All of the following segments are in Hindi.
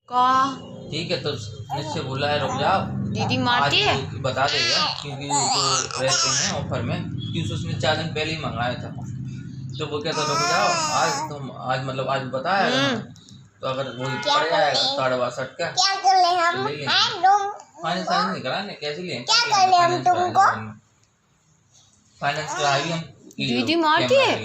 का ठीक है तो मुझसे बोला है रुक जाओ, दीदी मारती है। बता देगा क्योंकि तो रहते हैं ऑफर में, क्योंकि उसने 4 दिन पहले ही मंगाया था। तो वो कहता रुक जाओ, आज तुम आज मतलब आज बताया तो अगर वो पड़ जाएगा 62 का क्या कर ले हम? फाइनेंस नहीं कराने, कैसे लिए क्या कर ले हम तुमको? फाइनेंस कराएगी हम। दीदी मारती है। हम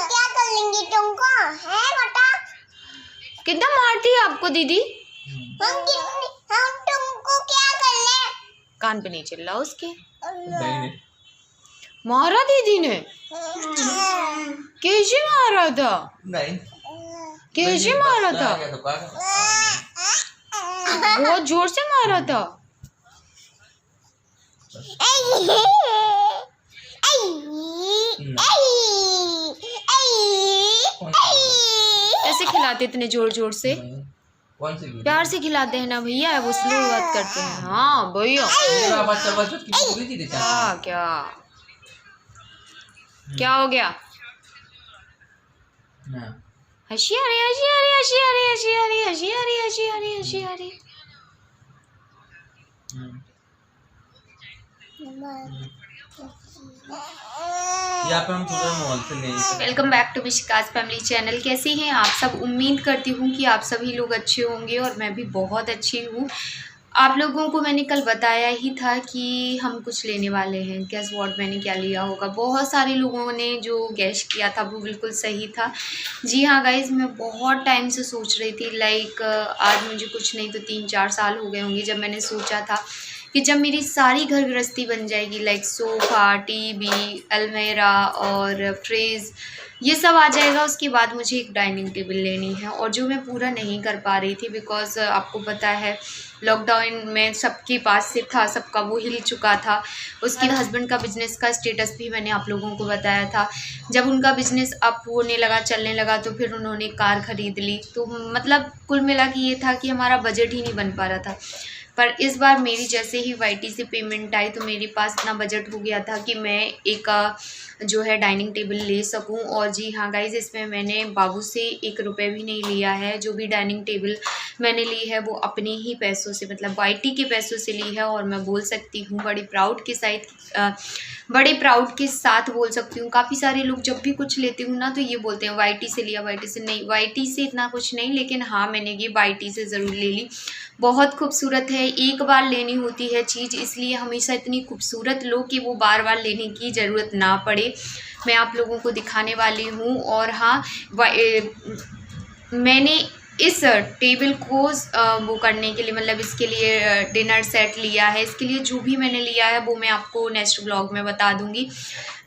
क्या कर लेंगे तुमको? है बता। कितना मारती है आपको दीदी? हम तुमको क्या कर ले? कान पे नहीं चिल्ला उसके। नहीं मारा दीदी ने? कैसे मारा था? नहीं कैसे मारा था? बहुत जोर से मारा था। ऐसे खिलाते इतने जोर जोर से? कौन सी प्यार से खिलाते हैं ना भैया, वो स्लो बात करते हैं। हाँ भैया। क्या क्या हो गया? हंसी आ रही, हंसी आ रही, हंसी आ रही, हंसी आ रही, हंसी आ रही, हंसी आ रही, हंसी आ रही। Welcome back to Mishika's family channel. कैसे हैं आप सब? उम्मीद करती हूँ कि आप सभी लोग अच्छे होंगे और मैं भी बहुत अच्छी हूँ। आप लोगों को मैंने कल बताया ही था कि हम कुछ लेने वाले हैं। गैस व्हाट मैंने क्या लिया होगा? बहुत सारे लोगों ने जो गैस किया था वो बिल्कुल सही था। जी हाँ गाइज़, मैं बहुत टाइम से सोच रही थी, लाइक आज मुझे कुछ नहीं तो 3-4 साल हो गए होंगे जब मैंने सोचा था कि जब मेरी सारी घर गृहस्थी बन जाएगी, लाइक सोफ़ा, टीवी, अलमीरा और फ्रिज, ये सब आ जाएगा, उसके बाद मुझे एक डाइनिंग टेबल लेनी है। और जो मैं पूरा नहीं कर पा रही थी बिकॉज़ आपको पता है लॉकडाउन में सबके पास से था, सबका वो हिल चुका था। उसके हस्बैंड का बिज़नेस का स्टेटस भी मैंने आप लोगों को बताया था। जब उनका बिज़नेस अप होने लगा, चलने लगा, तो फिर उन्होंने कार ख़रीद ली। तो मतलब कुल मिला के ये था कि हमारा बजट ही नहीं बन पा रहा था। पर इस बार मेरी जैसे ही वाईटी से पेमेंट आई तो मेरे पास इतना बजट हो गया था कि मैं एक जो है डाइनिंग टेबल ले सकूं। और जी हाँ गाइज़, इसमें मैंने बाबू से 1 रुपये भी नहीं लिया है। जो भी डाइनिंग टेबल मैंने ली है वो अपने ही पैसों से, मतलब वाईटी के पैसों से ली है। और मैं बोल सकती हूँ बड़े प्राउड के साथ बोल सकती हूँ। काफ़ी सारे लोग जब भी कुछ लेती हूँ ना तो ये बोलते हैं वाईटी से लिया, वाईटी से नहीं। वाईटी से इतना कुछ नहीं, लेकिन हाँ मैंने ये वाईटी से ज़रूर ले ली। बहुत खूबसूरत है। एक बार लेनी होती है चीज़, इसलिए हमेशा इतनी खूबसूरत लो कि वो बार बार लेने की ज़रूरत ना पड़े। मैं आप लोगों को दिखाने वाली हूँ। और हाँ, मैंने इस टेबल को वो करने के लिए, मतलब इसके लिए डिनर सेट लिया है। इसके लिए जो भी मैंने लिया है वो मैं आपको नेक्स्ट ब्लॉग में बता दूँगी।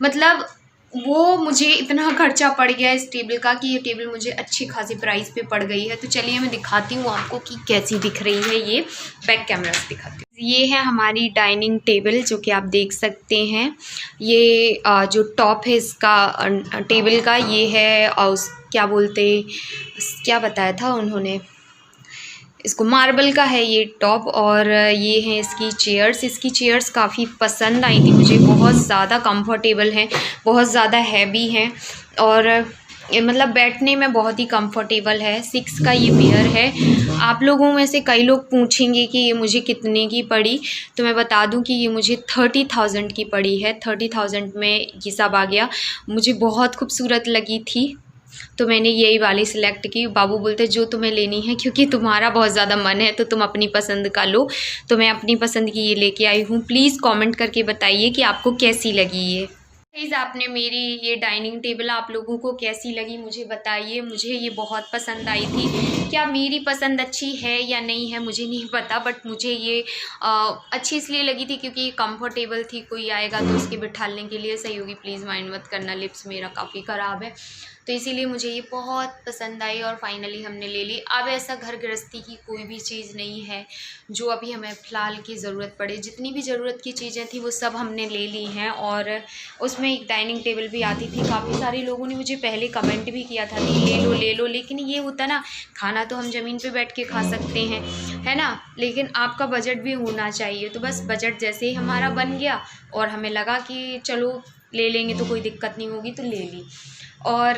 मतलब वो मुझे इतना खर्चा पड़ गया इस टेबल का कि ये टेबल मुझे अच्छी खासी प्राइस पे पड़ गई है। तो चलिए मैं दिखाती हूँ आपको कि कैसी दिख रही है। ये बैक कैमरा से दिखाती हूँ। ये है हमारी डाइनिंग टेबल जो कि आप देख सकते हैं। ये जो टॉप है इसका टेबल का, ये है क्या बोलते, क्या बताया था उन्होंने, इसको मार्बल का है ये टॉप। और ये हैं इसकी चेयर्स काफ़ी पसंद आई थी मुझे। बहुत ज़्यादा कंफर्टेबल हैं, बहुत ज़्यादा हैवी हैं और मतलब बैठने में बहुत ही कंफर्टेबल है। 6 का ये पेयर है। आप लोगों में से कई लोग पूछेंगे कि ये मुझे कितने की पड़ी, तो मैं बता दूं कि ये मुझे 30,000 की पड़ी है। 30,000 में ये सब आ गया। मुझे बहुत खूबसूरत लगी थी तो मैंने यही वाली सिलेक्ट की। बाबू बोलते जो तुम्हें लेनी है, क्योंकि तुम्हारा बहुत ज़्यादा मन है तो तुम अपनी पसंद का लो। तो मैं अपनी पसंद की ये लेके आई हूँ। प्लीज़ कमेंट करके बताइए कि आपको कैसी लगी ये। प्लीज़ आपने मेरी ये डाइनिंग टेबल आप लोगों को कैसी लगी मुझे बताइए। मुझे ये बहुत पसंद आई थी। क्या मेरी पसंद अच्छी है या नहीं है मुझे नहीं पता, बट मुझे ये अच्छी इसलिए लगी थी क्योंकि ये कंफर्टेबल थी। कोई आएगा तो उसके बिठाने के लिए सही होगी। प्लीज़ माइंड मत करना, लिप्स मेरा काफ़ी ख़राब है, तो इसीलिए मुझे ये बहुत पसंद आई और फाइनली हमने ले ली। अब ऐसा घर गृहस्थी की कोई भी चीज़ नहीं है जो अभी हमें फ़िलहाल की ज़रूरत पड़े। जितनी भी ज़रूरत की चीज़ें थी वो सब हमने ले ली हैं। और उसमें एक डाइनिंग टेबल भी आती थी। काफ़ी सारे लोगों ने मुझे पहले कमेंट भी किया था कि ले लो, लेकिन ये होता ना, खाना तो हम ज़मीन पे बैठ के खा सकते हैं, है ना, लेकिन आपका बजट भी होना चाहिए। तो बस बजट जैसे ही हमारा बन गया और हमें लगा कि चलो ले लेंगे तो कोई दिक्कत नहीं होगी, तो ले ली। और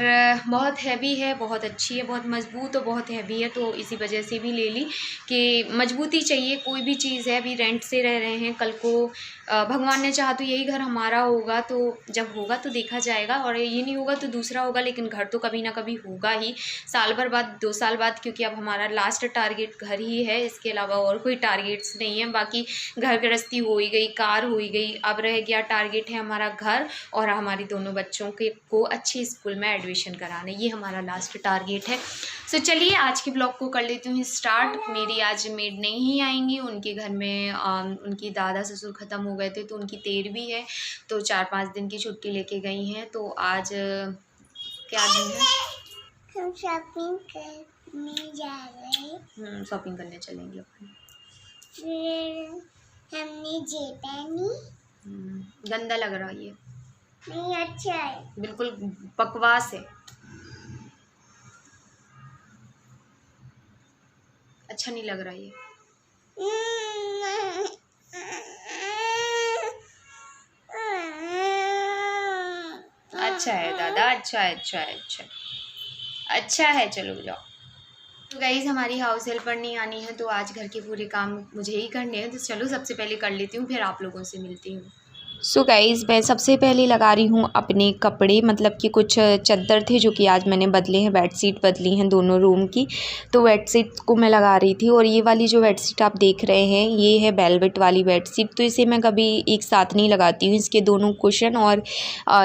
बहुत हैवी है, बहुत अच्छी है, बहुत मज़बूत और बहुत हैवी है, तो इसी वजह से भी ले ली कि मजबूती चाहिए। कोई भी चीज़ है, अभी रेंट से रह रहे हैं, कल को भगवान ने चाहा तो यही घर हमारा होगा, तो जब होगा तो देखा जाएगा, और ये नहीं होगा तो दूसरा होगा, लेकिन घर तो कभी ना कभी होगा ही, साल भर बाद, 2 साल बाद, क्योंकि अब हमारा लास्ट टारगेट घर ही है, इसके अलावा और कोई टारगेट्स नहीं है। बाकी घर गृहस्थी हो ही गई, कार हो ही गई, अब रह गया टारगेट है हमारा घर और हमारी दोनों बच्चों के को अच्छे स्कूल में एडमिशन कराना, ये हमारा लास्ट टारगेट है। सो चलिए आज के ब्लॉग को कर लेती हूँ स्टार्ट। मेरी आज मेड नहीं आएंगी, उनके घर में उनकी दादा ससुर ख़त्म हो गए थे, तो उनकी 13वीं है, तो 4-5 दिन की छुट्टी लेके गई हैं। तो आज क्या दिन है? हम शॉपिंग करने जा रहे हैं। शॉपिंग करने चलेंगे अपन। फिर हमने जे पहनी। गंदा लग रहा है ये। नहीं, अच्छा है। बिल्कुल बकवास है, अच्छा नहीं लग रहा ये। अच्छा है दादा, अच्छा है, अच्छा है, अच्छा है, अच्छा है, चलो जाओ। तो गाइज़ हमारी हाउस हेल्पर नहीं आनी है, तो आज घर के पूरे काम मुझे ही करने हैं, तो चलो सबसे पहले कर लेती हूँ, फिर आप लोगों से मिलती हूँ। सो गाइज़ मैं सबसे पहले लगा रही हूँ अपने कपड़े, मतलब कि कुछ चद्दर थे जो कि आज मैंने बदले हैं, बेडशीट बदली हैं दोनों रूम की, तो बेडशीट को मैं लगा रही थी। और ये वाली जो बेडशीट आप देख रहे हैं ये है वेलवेट वाली बेडशीट, तो इसे मैं कभी एक साथ नहीं लगाती हूँ, इसके दोनों कुशन और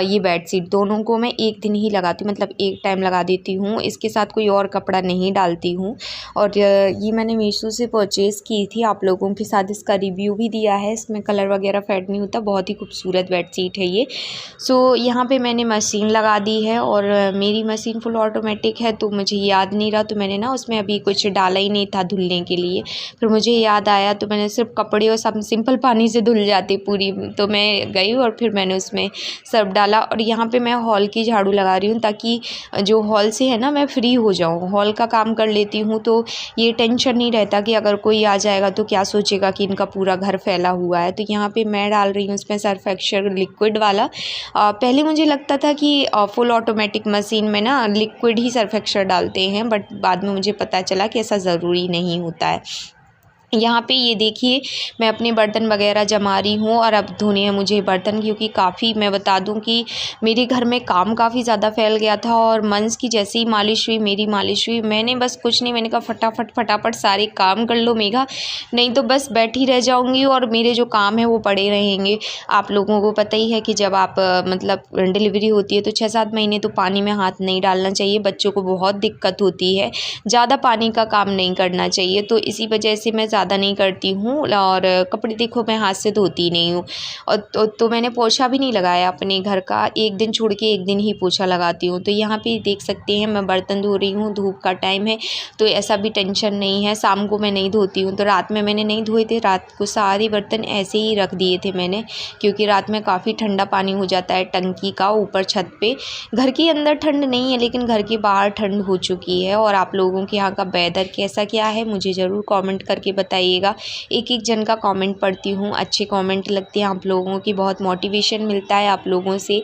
ये बेडशीट दोनों को मैं एक दिन ही लगाती हूँ, मतलब एक टाइम लगा देती हूँ, इसके साथ कोई और कपड़ा नहीं डालती हूँ। और ये मैंने मीशो से परचेज़ की थी, आप लोगों के साथ इसका रिव्यू भी दिया है, इसमें कलर वगैरह फेड नहीं होता, बहुत ही खूबसूरत बेडशीट है ये। सो यहाँ पे मैंने मशीन लगा दी है, और मेरी मशीन फुल ऑटोमेटिक है, तो मुझे याद नहीं रहा, तो मैंने ना उसमें अभी कुछ डाला ही नहीं था धुलने के लिए, फिर मुझे याद आया, तो मैंने सिर्फ कपड़े और सब सिंपल पानी से धुल जाती पूरी, तो मैं गई और फिर मैंने उसमें सर्फ डाला। और यहाँ पे मैं हॉल की झाड़ू लगा रही हूँ, ताकि जो हॉल से है ना मैं फ्री हो जाऊँ, हॉल का काम कर लेती हूँ, तो ये टेंशन नहीं रहता कि अगर कोई आ जाएगा तो क्या सोचेगा कि इनका पूरा घर फैला हुआ है। तो यहाँ पे मैं डाल रही हूँ उसमें सर्फ एक्सेल लिक्विड वाला। पहले मुझे लगता था कि फुल ऑटोमेटिक मशीन में ना लिक्विड ही सर्फ एक्सेल डालते हैं, बट बाद में मुझे पता चला कि ऐसा ज़रूरी नहीं होता है। यहाँ पे ये देखिए मैं अपने बर्तन वगैरह जमा रही हूँ, और अब धोने हैं मुझे बर्तन, क्योंकि काफ़ी, मैं बता दूँ कि मेरे घर में काम काफ़ी ज़्यादा फैल गया था, और मंस की जैसे ही मालिश हुई, मेरी मालिश हुई, मैंने बस कुछ नहीं, मैंने कहा फटाफट सारे काम कर लो मेघा, नहीं तो बस बैठी रह जाऊँगी और मेरे जो काम है वो पड़े रहेंगे। आप लोगों को पता ही है कि जब आप मतलब डिलीवरी होती है तो 6-7 महीने तो पानी में हाथ नहीं डालना चाहिए, बच्चों को बहुत दिक्कत होती है, ज़्यादा पानी का काम नहीं करना चाहिए, तो इसी वजह से मैं ज़्यादा नहीं करती हूँ। और कपड़े देखो मैं हाथ से धोती नहीं हूँ, और तो मैंने पोछा भी नहीं लगाया अपने घर का, एक दिन छोड़ के एक दिन ही पोछा लगाती हूँ। तो यहाँ पे देख सकते हैं मैं बर्तन धो रही हूँ, धूप का टाइम है तो ऐसा भी टेंशन नहीं है, शाम को मैं नहीं धोती हूँ, तो रात में मैंने नहीं धोए थे, रात को सारे बर्तन ऐसे ही रख दिए थे मैंने, क्योंकि रात में काफ़ी ठंडा पानी हो जाता है टंकी का ऊपर छत पे। घर के अंदर ठंड नहीं है, लेकिन घर के बाहर ठंड हो चुकी है। और आप लोगों के यहाँ का वेदर कैसा क्या है मुझे ज़रूर कमेंट करके बताइएगा, एक जन का कमेंट पढ़ती हूँ, अच्छे कमेंट लगते हैं आप लोगों की, बहुत मोटिवेशन मिलता है आप लोगों से।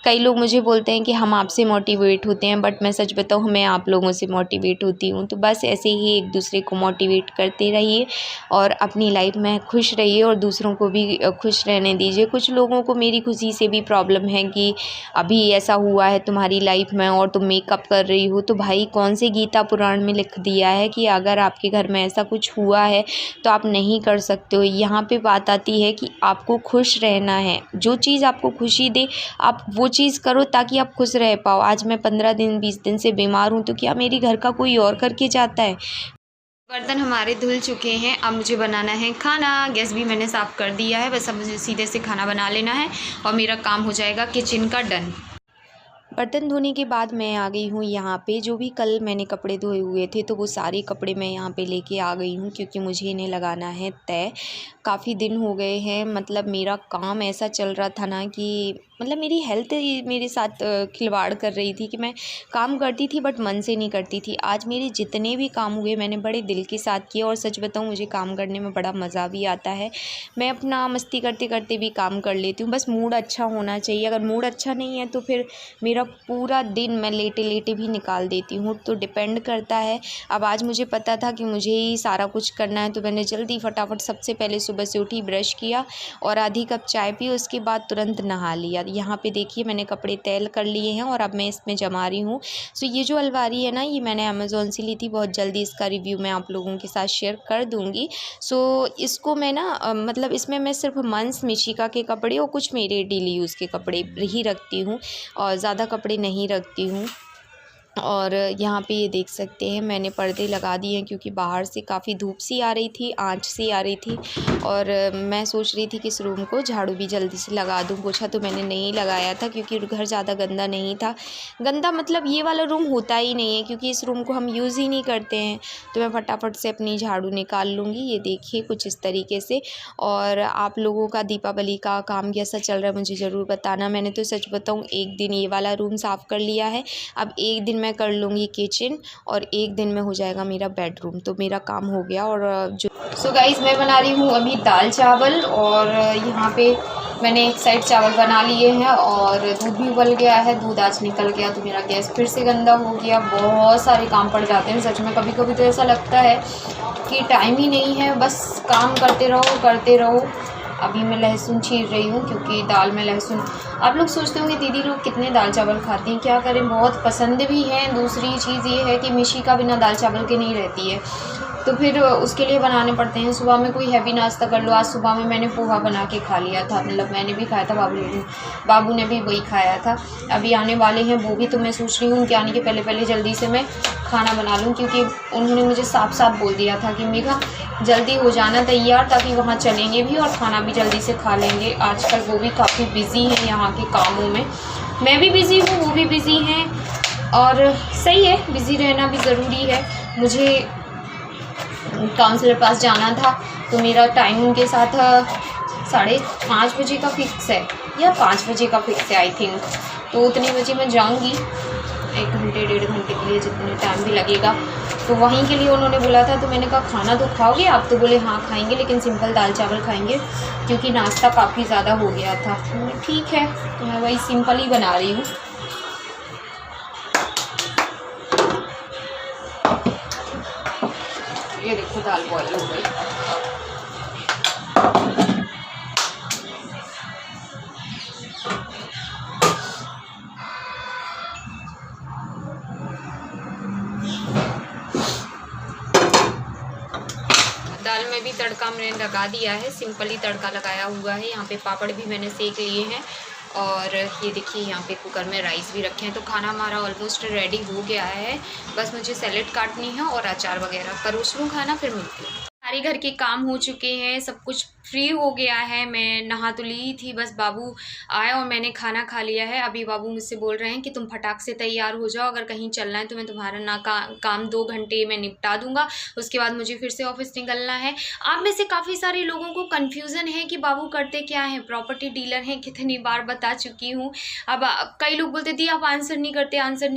कई लोग मुझे बोलते हैं कि हम आपसे मोटिवेट होते हैं, बट मैं सच बताऊँ मैं आप लोगों से मोटिवेट होती हूँ। तो बस ऐसे ही एक दूसरे को मोटिवेट करते रहिए और अपनी लाइफ में खुश रहिए, और दूसरों को भी खुश रहने दीजिए। कुछ लोगों को मेरी खुशी से भी प्रॉब्लम है कि अभी ऐसा हुआ है तुम्हारी लाइफ में और तुम मेकअप कर रही हो, तो भाई कौन से गीता पुराण में लिख दिया है कि अगर आपके घर में ऐसा कुछ हुआ है तो आप नहीं कर सकते हो। यहाँ पे बात आती है कि आपको खुश रहना है, जो चीज़ आपको खुशी दे आप वो चीज़ करो ताकि आप खुश रह पाओ। आज मैं 15 दिन 20 दिन से बीमार हूँ, तो क्या मेरी घर का कोई और करके जाता है? बर्तन हमारे धुल चुके हैं, अब मुझे बनाना है खाना। गैस भी मैंने साफ़ कर दिया है, बस अब मुझे सीधे से खाना बना लेना है और मेरा काम हो जाएगा किचन का डन। बर्तन धोने के बाद मैं आ गई हूँ यहाँ पे, जो भी कल मैंने कपड़े धोए हुए थे तो वो सारे कपड़े मैं यहाँ पे लेके आ गई हूँ, क्योंकि मुझे इन्हें लगाना है तय। काफ़ी दिन हो गए हैं, मतलब मेरा काम ऐसा चल रहा था ना कि मतलब मेरी हेल्थ मेरे साथ खिलवाड़ कर रही थी कि मैं काम करती थी बट मन से नहीं करती थी। आज मेरे जितने भी काम हुए मैंने बड़े दिल के साथ किए, और सच बताऊँ मुझे काम करने में बड़ा मज़ा भी आता है। मैं अपना मस्ती करते करते भी काम कर लेती हूँ, बस मूड अच्छा होना चाहिए। अगर मूड अच्छा नहीं है तो फिर मेरा पूरा दिन मैं लेटे लेटे भी निकाल देती हूँ, तो डिपेंड करता है। अब आज मुझे पता था कि मुझे ही सारा कुछ करना है, तो मैंने जल्दी फटाफट सबसे पहले सुबह से उठी, ब्रश किया और आधी कप चाय पी, उसके बाद तुरंत नहा लिया। यहाँ पे देखिए मैंने कपड़े तैल कर लिए हैं और अब मैं इसमें जमा रही हूँ। सो ये जो अलमारी है ना, ये मैंने अमेज़ोन से ली थी। बहुत जल्दी इसका रिव्यू मैं आप लोगों के साथ शेयर कर दूँगी। सो इसको मैं ना मतलब इसमें मैं सिर्फ मंस, मिशिका के कपड़े और कुछ मेरे डेली यूज़ के कपड़े ही रखती हूँ और ज़्यादा कपड़े नहीं रखती हूँ। और यहाँ पे ये देख सकते हैं मैंने पर्दे लगा दिए हैं, क्योंकि बाहर से काफ़ी धूप सी आ रही थी, आँच सी आ रही थी, और मैं सोच रही थी कि इस रूम को झाड़ू भी जल्दी से लगा दूँ। पोछा तो मैंने नहीं लगाया था क्योंकि घर ज़्यादा गंदा नहीं था। गंदा मतलब ये वाला रूम होता ही नहीं है, क्योंकि इस रूम को हम यूज़ ही नहीं करते हैं। तो मैं फटाफट से अपनी झाड़ू निकाल लूँगी। ये देखिए कुछ इस तरीके से। और आप लोगों का दीपावली का काम कैसा चल रहा है मुझे ज़रूर बताना। मैंने तो सच बताऊँ एक दिन ये वाला रूम साफ़ कर लिया है, अब एक दिन मैं कर लूँगी किचन और एक दिन में हो जाएगा मेरा बेडरूम, तो मेरा काम हो गया। और जो सो गाइस मैं बना रही हूँ अभी दाल चावल, और यहाँ पे मैंने एक साइड चावल बना लिए हैं और दूध भी उबल गया है। दूध आज निकल गया तो मेरा गैस फिर से गंदा हो गया। बहुत सारे काम पड़ जाते हैं सच में। कभी कभी तो ऐसा लगता है कि टाइम ही नहीं है, बस काम करते रहो करते रहो। अभी मैं लहसुन छील रही हूँ क्योंकि दाल में लहसुन, आप लोग सोचते होंगे दीदी लोग कितने दाल चावल खाती हैं, क्या करें बहुत पसंद भी हैं। दूसरी चीज़ ये है कि मिशिका बिना दाल चावल के नहीं रहती है, तो फिर उसके लिए बनाने पड़ते हैं। सुबह में कोई हैवी नाश्ता कर लो। आज सुबह में मैंने पोहा बना के खा लिया था, मतलब मैंने भी खाया था, बाबू ने भी वही खाया था। अभी आने वाले हैं वो भी, तो मैं सोच रही हूँ उनके आने के पहले पहले जल्दी से मैं खाना बना लूँ, क्योंकि उन्होंने मुझे साफ साफ बोल दिया था कि मेघा जल्दी हो जाना तैयार, ताकि वहाँ चलेंगे भी और खाना भी जल्दी से खा लेंगे। आजकल वो भी काफ़ी बिज़ी हैं यहाँ के कामों में, मैं भी बिज़ी हूँ, वो भी बिज़ी हैं, और सही है, बिज़ी रहना भी ज़रूरी है। मुझे काउंसलर पास जाना था, तो मेरा टाइम उनके साथ 5:30 बजे का फिक्स है या 5 बजे का फिक्स है आई थिंक। तो उतने बजे मैं जाऊंगी, 1 घंटे 1.5 घंटे के लिए, जितने टाइम भी लगेगा। तो वहीं के लिए उन्होंने बोला था, तो मैंने कहा खाना तो खाओगे आप? तो बोले हाँ खाएंगे, लेकिन सिंपल दाल चावल खाएंगे क्योंकि नाश्ता काफ़ी ज़्यादा हो गया था। ठीक है, तो मैं वही सिंपल ही बना रही हूँ। ये देखो दाल बॉईल हो गई। दाल में भी तड़का मैंने लगा दिया है, सिंपल ही तड़का लगाया हुआ है। यहाँ पे पापड़ भी मैंने सेक लिए हैं, और ये देखिए यहाँ पे कुकर में राइस भी रखे हैं। तो खाना हमारा ऑलमोस्ट रेडी हो गया है, बस मुझे सैलेड काटनी है और अचार वगैरह। परोस लूँ खाना, फिर मिलती हूँ। सारे घर के काम हो चुके हैं, सब कुछ फ्री हो गया है। मैं नहा तो ली थी, बस बाबू आए और मैंने खाना खा लिया है। अभी बाबू मुझसे बोल रहे हैं कि तुम फटाक से तैयार हो जाओ, अगर कहीं चलना है तो मैं तुम्हारा काम 2 घंटे में निपटा दूंगा, उसके बाद मुझे फिर से ऑफिस निकलना है। आप में से काफ़ी सारे लोगों को कन्फ्यूज़न है कि बाबू करते क्या हैं, प्रॉपर्टी डीलर हैं, कितनी बार बता चुकी हूँ। अब कई लोग बोलते थे आप आंसर नहीं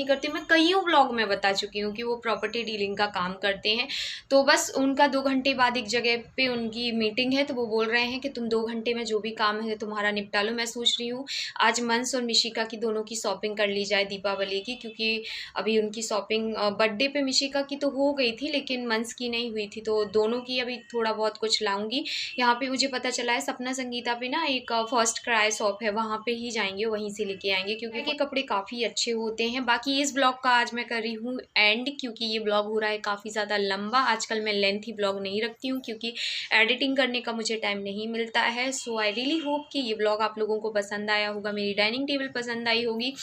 करते। मैं कईयों ब्लॉग में बता चुकी हूँ कि वो प्रॉपर्टी डीलिंग का काम करते हैं। तो बस उनका 2 घंटे बाद एक जगह पे उनकी मीटिंग है, तो वो बोल रहे हैं कि तुम 2 घंटे में जो भी काम है तुम्हारा निपटा लो। मैं सोच रही हूँ आज मंस और मिशिका की दोनों की शॉपिंग कर ली जाए दीपावली की, क्योंकि अभी उनकी शॉपिंग बर्थडे पे मिशिका की तो हो गई थी, लेकिन मंस की नहीं हुई थी, तो दोनों की अभी थोड़ा बहुत कुछ लाऊंगी। यहाँ पे मुझे पता चला है सपना संगीता पे ना एक फर्स्ट क्राई शॉप है, वहाँ पे ही जाएंगे, वहीं से लेके आएंगे, क्योंकि ये कपड़े काफ़ी अच्छे होते हैं। बाकी इस ब्लॉग का आज मैं कर रही हूँ एंड, क्योंकि ये ब्लॉग हो रहा है काफ़ी ज़्यादा लंबा। आजकल मैं लेंथी ब्लॉग नहीं रखती हूँ, क्योंकि एडिटिंग करने का मुझे टाइम नहीं मिलता है। सो आई रियली होप कि ये ब्लॉग आप लोगों को पसंद आया होगा, मेरी डाइनिंग टेबल पसंद आई होगी,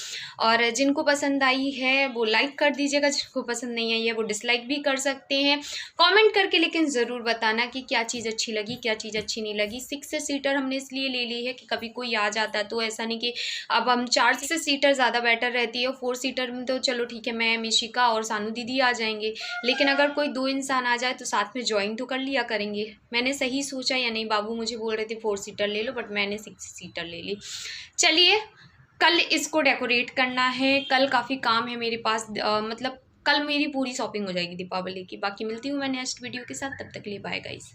और जिनको पसंद आई है वो लाइक कर दीजिएगा, जिनको पसंद नहीं आई है वो डिसलाइक भी कर सकते हैं। कमेंट करके लेकिन ज़रूर बताना कि क्या चीज़ अच्छी लगी, क्या चीज़ अच्छी नहीं लगी। 6 सीटर हमने इसलिए ले ली है कि कभी कोई आ जाता है, तो ऐसा नहीं कि अब हम 4 सीटर ज़्यादा बेटर रहती है। 4 सीटर में तो चलो ठीक है, मैं, मिशिका और सानू दीदी आ जाएंगे, लेकिन अगर कोई 2 इंसान आ जाए तो साथ में ज्वाइन तो कर लिया करेंगे। मैंने सही सोचा या नहीं? बाबू मुझे बोल रहे थे 4 सीटर ले लो, बट मैंने 6 सीटर ले ली। चलिए कल इसको डेकोरेट करना है, कल काफ़ी काम है मेरे पास, मतलब कल मेरी पूरी शॉपिंग हो जाएगी दीपावली की। बाकी मिलती हूँ मैं नेक्स्ट वीडियो के साथ, तब तक के लिए बाय गाइस।